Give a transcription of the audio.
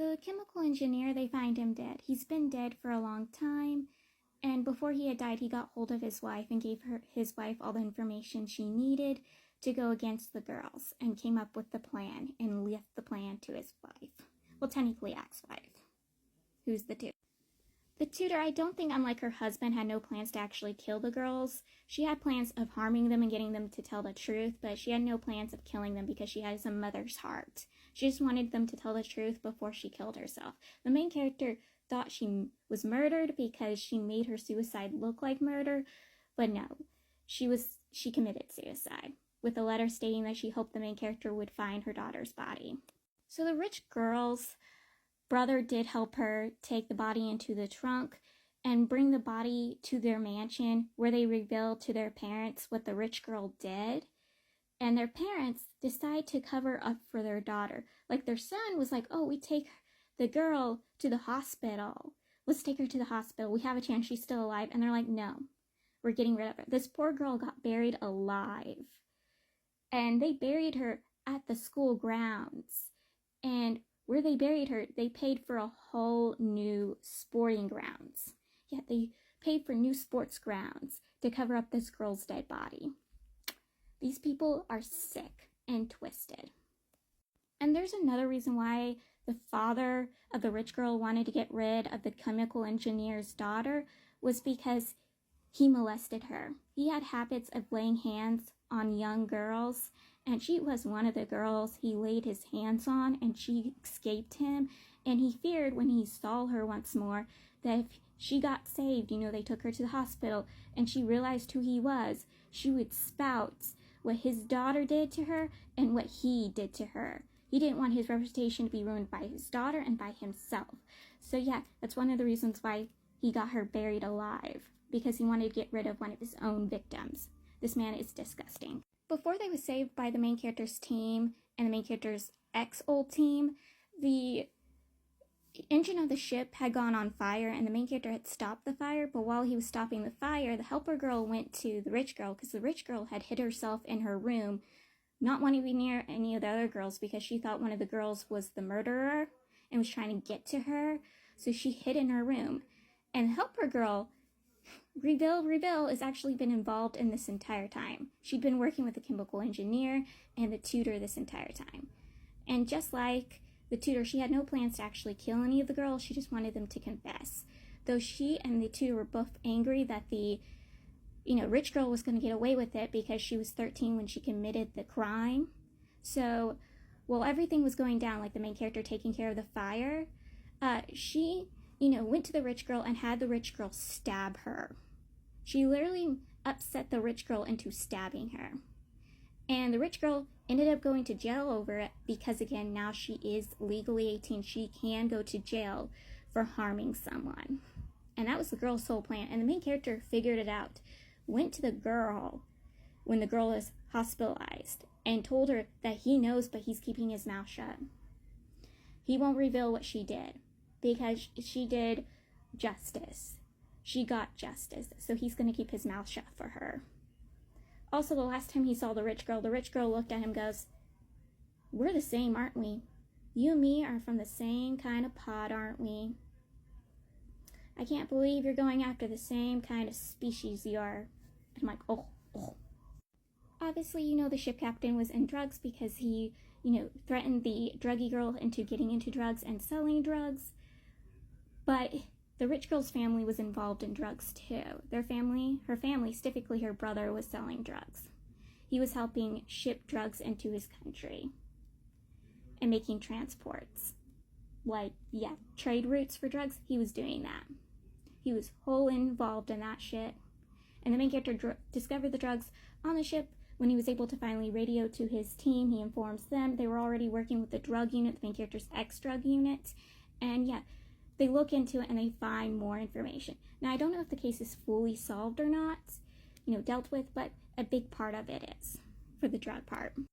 So the chemical engineer, they find him dead. He's been dead for a long time, and before he had died, he got hold of his wife and gave his wife all the information she needed to go against the girls, and came up with the plan and left the plan to his wife. Well, technically ex-wife, who's the tutor. The tutor, I don't think, unlike her husband, had no plans to actually kill the girls. She had plans of harming them and getting them to tell the truth, but she had no plans of killing them because she has a mother's heart. She just wanted them to tell the truth before she killed herself. The main character thought she was murdered because she made her suicide look like murder, but no, she committed suicide, with a letter stating that she hoped the main character would find her daughter's body. So the rich girl's brother did help her take the body into the trunk and bring the body to their mansion, where they revealed to their parents what the rich girl did. And their parents decide to cover up for their daughter. Like, their son was like, oh, we take the girl to the hospital. Let's take her to the hospital. We have a chance. She's still alive. And they're like, no, we're getting rid of her. This poor girl got buried alive. And they buried her at the school grounds. And where they buried her, they paid for a whole new sporting grounds. Yeah, they paid for new sports grounds to cover up this girl's dead body. These people are sick and twisted. And there's another reason why the father of the rich girl wanted to get rid of the chemical engineer's daughter, was because he molested her. He had habits of laying hands on young girls, and she was one of the girls he laid his hands on, and she escaped him. And he feared, when he saw her once more, that if she got saved, they took her to the hospital, and she realized who he was, she would spout what his daughter did to her and what he did to her. He didn't want his reputation to be ruined by his daughter and by himself. So yeah, that's one of the reasons why he got her buried alive, because he wanted to get rid of one of his own victims. This man is disgusting. Before they were saved by the main character's team and the main character's ex-old team, the engine of the ship had gone on fire, and the main character had stopped the fire. But while he was stopping the fire, the helper girl went to the rich girl, because the rich girl had hid herself in her room, not wanting to be near any of the other girls, because she thought one of the girls was the murderer and was trying to get to her. So she hid in her room. And the helper girl, Reveal, has actually been involved in this entire time. She'd been working with the chemical engineer and the tutor this entire time. And just like the tutor, she had no plans to actually kill any of the girls. She just wanted them to confess. Though she and the tutor were both angry that the rich girl was going to get away with it because she was 13 when she committed the crime. So while everything was going down, like the main character taking care of the fire, she went to the rich girl and had the rich girl stab her. She literally upset the rich girl into stabbing her. And the rich girl ended up going to jail over it because, again, now she is legally 18. She can go to jail for harming someone. And that was the girl's sole plan. And the main character figured it out. Went to the girl when the girl was hospitalized and told her that he knows, but he's keeping his mouth shut. He won't reveal what she did, because she did justice. She got justice, so he's going to keep his mouth shut for her. Also, the last time he saw the rich girl looked at him and goes, "We're the same, aren't we? You and me are from the same kind of pot, aren't we? I can't believe you're going after the same kind of species you are." And I'm like, oh. Obviously, the ship captain was in drugs because he, threatened the druggy girl into getting into drugs and selling drugs. But the rich girl's family was involved in drugs too. Her family, specifically her brother, was selling drugs. He was helping ship drugs into his country and making transports. Trade routes for drugs. He was doing that. He was wholly involved in that shit. And the main character discovered the drugs on the ship. When he was able to finally radio to his team, he informs them. They were already working with the drug unit, the main character's ex-drug unit. And yeah, they look into it and they find more information. Now, I don't know if the case is fully solved or not, dealt with, but a big part of it is for the drug part.